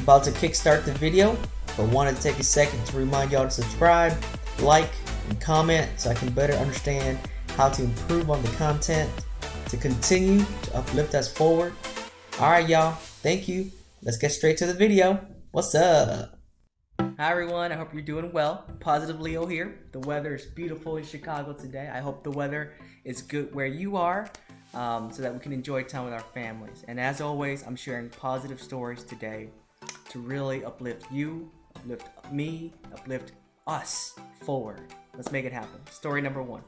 about to kickstart the video, but wanted to take a second to remind y'all to subscribe, like, and comment so I can better understand how to improve on the content to continue to uplift us forward. Alright y'all, thank you. Let's get straight to the video. What's up? Hi everyone, I hope you're doing well. Positive Leo here. The weather is beautiful in Chicago today. I hope the weather is good where you are so that we can enjoy time with our families. And as always, I'm sharing positive stories today to really uplift you, uplift me, uplift us forward. Let's make it happen. Story number one.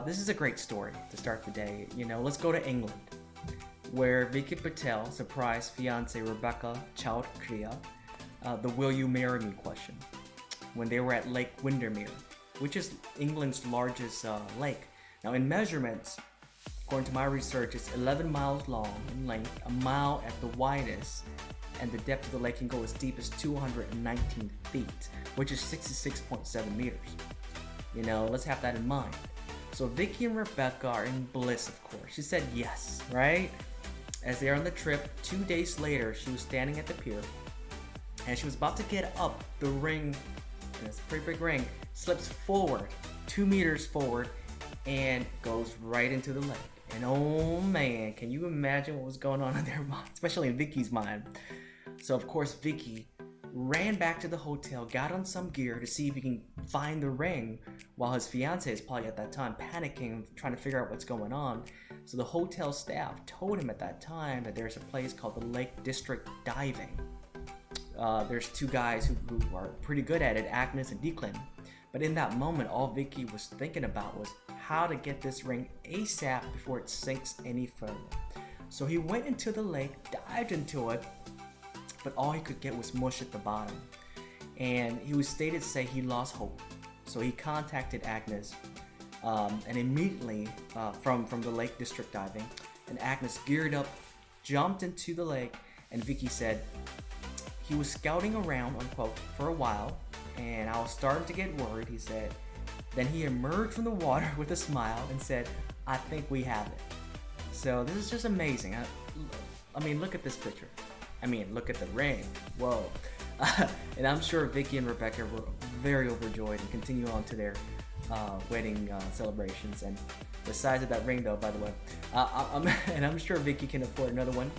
This is a great story to start the day. Let's go to England, where Vicky Patel surprised fiance Rebecca Chowdhury the "Will you marry me?" question when they were at Lake Windermere, which is England's largest lake. Now, in measurements, according to my research, it's 11 miles long in length, a mile at the widest, and the depth of the lake can go as deep as 219 feet, which is 66.7 meters. Let's have that in mind. So Vicky and Rebecca are in bliss, of course. She said yes, right? As they are on the trip, 2 days later, she was standing at the pier, and she was about to get up the ring, and it's a pretty big ring, slips forward, 2 meters forward, and goes right into the lake. And oh man, can you imagine what was going on in their mind, especially in Vicky's mind? So of course, Vicky ran back to the hotel, got on some gear to see if he can find the ring, while his fiance is probably at that time panicking, trying to figure out what's going on. So the hotel staff told him at that time that there's a place called the Lake District Diving. There's two guys who are pretty good at it, Agnes and Declan. But in that moment, all Vicky was thinking about was how to get this ring ASAP before it sinks any further. So he went into the lake, dived into it, but all he could get was mush at the bottom. And he was stated to say he lost hope. So he contacted Agnes, and immediately from the Lake District Diving, and Agnes geared up, jumped into the lake, and Vicky said he was scouting around, unquote, for a while, and I was starting to get worried, he said. Then he emerged from the water with a smile and said, "I think we have it." So this is just amazing. I mean, look at this picture. Look at the ring. Whoa. And I'm sure Vicky and Rebecca were very overjoyed and continue on to their wedding celebrations. And the size of that ring, though, by the way, and I'm sure Vicky can afford another one,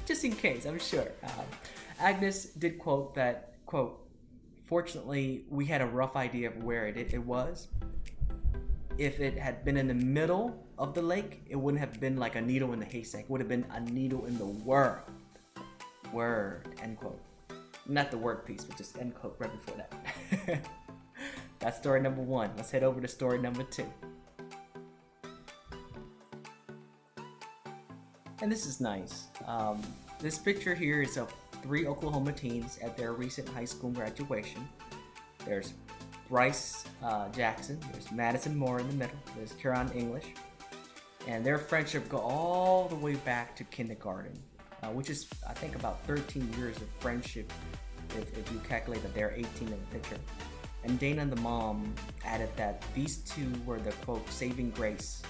just in case, I'm sure. Agnes did quote that, quote, "Fortunately, we had a rough idea of where it was. If it had been in the middle of the lake, it wouldn't have been like a needle in the haystack. It would have been a needle in the world." Word, end quote. Not the word piece, but just end quote right before that. That's story number one. Let's head over to story number two. And this is nice. This picture here is of 3 Oklahoma teens at their recent high school graduation. There's Bryce Jackson, there's Madison Moore in the middle, there's Kieran English, and their friendship go all the way back to kindergarten, which is, I think, about 13 years of friendship if you calculate that they're 18 in the picture. And Dana, the mom, added that these two were the, quote, saving grace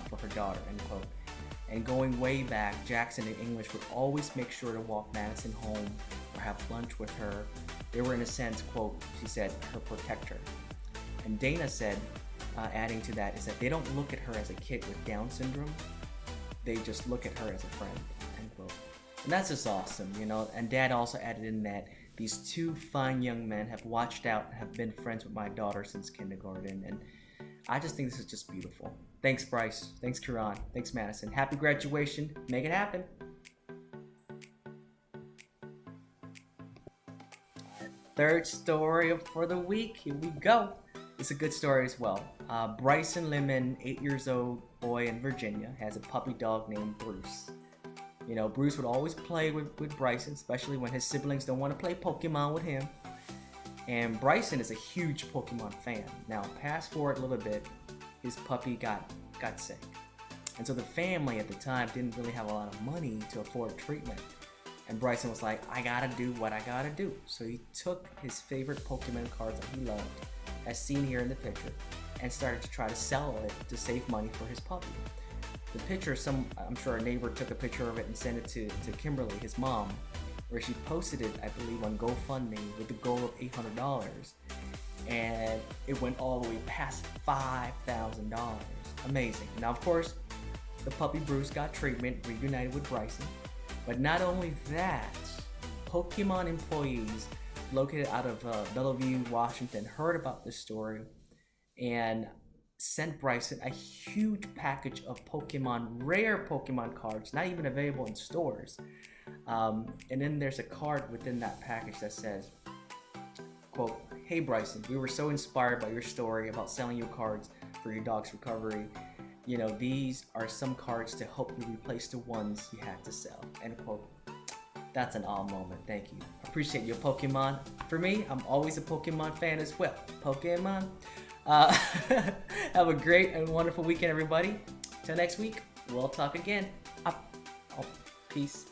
for her daughter, end quote. And going way back, Jackson and English would always make sure to walk Madison home or have lunch with her. They were, in a sense, quote, she said, her protector. And Dana said, adding to that, is that they don't look at her as a kid with Down syndrome. They just look at her as a friend, end quote. And that's just awesome, And Dad also added in that these 2 fine young men have watched out and have been friends with my daughter since kindergarten. And I just think this is just beautiful. Thanks, Bryce. Thanks, Kieran. Thanks, Madison. Happy graduation. Make it happen. Third story for the week. Here we go. It's a good story as well. Bryson Lemon, 8 years old boy in Virginia, has a puppy dog named Bruce. Bruce would always play with Bryson, especially when his siblings don't want to play Pokemon with him. And Bryson is a huge Pokemon fan. Now, fast forward a little bit, his puppy got sick. And so the family at the time didn't really have a lot of money to afford treatment. And Bryson was like, I gotta do what I gotta do. So he took his favorite Pokemon cards that he loved, as seen here in the picture, and started to try to sell it to save money for his puppy. the picture, I'm sure a neighbor took a picture of it and sent it to Kimberly, his mom, where she posted it, I believe, on GoFundMe with the goal of $800, and it went all the way past $5,000. Amazing. Now, of course, the puppy Bruce got treatment, reunited with Bryson. But not only that, Pokemon employees located out of Bellevue, Washington, heard about this story and sent Bryson a huge package of rare Pokemon cards, not even available in stores. And then there's a card within that package that says, quote, "Hey Bryson, we were so inspired by your story about selling your cards for your dog's recovery. You know, these are some cards to help you replace the ones you had to sell." End quote. That's an awe moment. Thank you. Appreciate your Pokemon. For me, I'm always a Pokemon fan as well. Pokemon. Have a great and wonderful weekend, everybody. Till next week, we'll talk again. Peace.